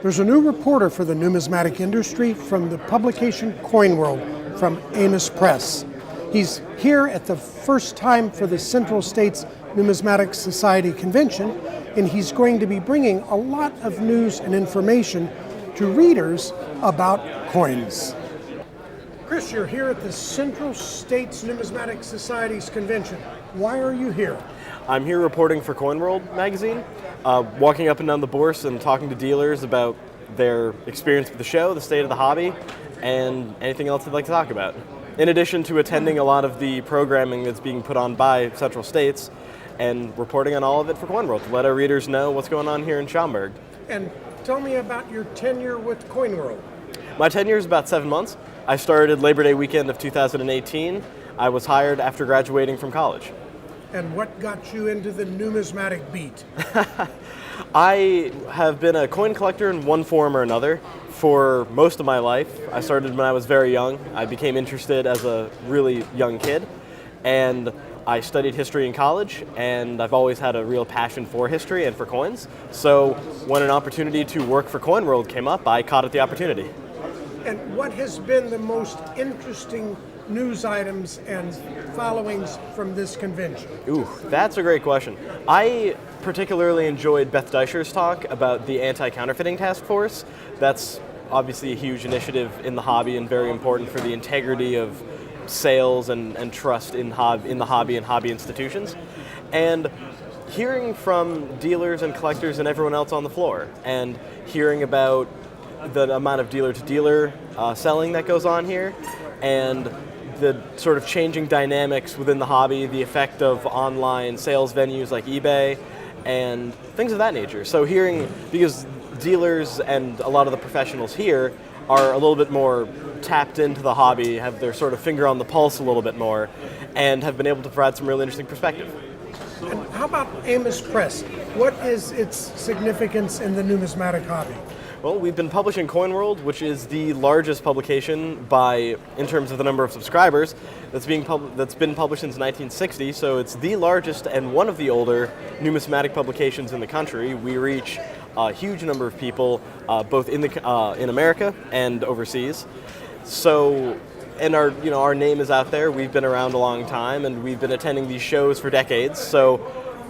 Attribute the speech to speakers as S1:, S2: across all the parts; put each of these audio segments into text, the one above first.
S1: There's a new reporter for the numismatic industry from the publication CoinWorld from Amos Press. He's here at the first time for the Central States Numismatic Society Convention, and he's going to be bringing a lot of news and information to readers about coins. Chris, you're here at the Central States Numismatic Society's convention. Why are you here?
S2: I'm here reporting for CoinWorld magazine, walking up and down the bourse and talking to dealers about their experience with the show, the state of the hobby, and anything else they'd like to talk about. In addition to attending a lot of the programming that's being put on by Central States and reporting on all of it for CoinWorld to let our readers know what's going on here in Schaumburg.
S1: And tell me about your tenure with CoinWorld.
S2: My tenure is about 7 months. I started Labor Day weekend of 2018. I was hired after graduating from college.
S1: And what got you into the numismatic beat?
S2: I have been a coin collector in one form or another for most of my life. I started when I was very young. I became interested as a really young kid, and I studied history in college, and I've always had a real passion for history and for coins. So when an opportunity to work for CoinWorld came up, I caught at the opportunity.
S1: And what has been the most interesting news items and followings from this convention?
S2: Ooh, that's a great question. I particularly enjoyed Beth Deischer's talk about the Anti-Counterfeiting Task Force. That's obviously a huge initiative in the hobby and very important for the integrity of sales and trust in the hobby and hobby institutions. And hearing from dealers and collectors and everyone else on the floor, and hearing about the amount of dealer-to-dealer selling that goes on here, and the sort of changing dynamics within the hobby, the effect of online sales venues like eBay, and things of that nature. So hearing, because dealers and a lot of the professionals here are a little bit more tapped into the hobby, have their sort of finger on the pulse a little bit more, and have been able to provide some really interesting perspective.
S1: And how about Amos Press? What is its significance in the numismatic hobby?
S2: Well, we've been publishing CoinWorld, which is the largest publication in terms of the number of subscribers, that's been published since 1960, so it's the largest and one of the older numismatic publications in the country. We reach a huge number of people, both in America and overseas. So, and our name is out there. We've been around a long time, and we've been attending these shows for decades. So,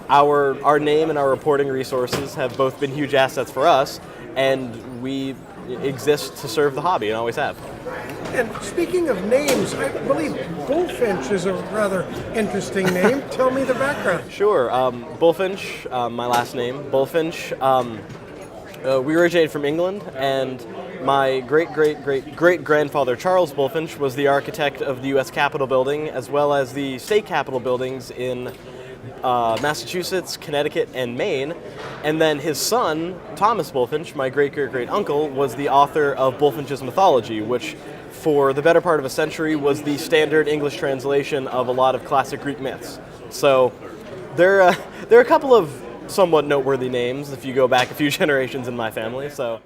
S2: our name and our reporting resources have both been huge assets for us, and we exist to serve the hobby and always have.
S1: And speaking of names, I believe Bulfinch is a rather interesting name. Tell me the background.
S2: Sure. Bulfinch, my last name, Bulfinch. We originated from England, and my great-great-great-great-grandfather, Charles Bulfinch, was the architect of the U.S. Capitol building, as well as the state capitol buildings in Massachusetts, Connecticut, and Maine. And then his son, Thomas Bulfinch, my great-great-great-uncle, was the author of Bulfinch's Mythology, which for the better part of a century was the standard English translation of a lot of classic Greek myths. So there are a couple of somewhat noteworthy names if you go back a few generations in my family. So.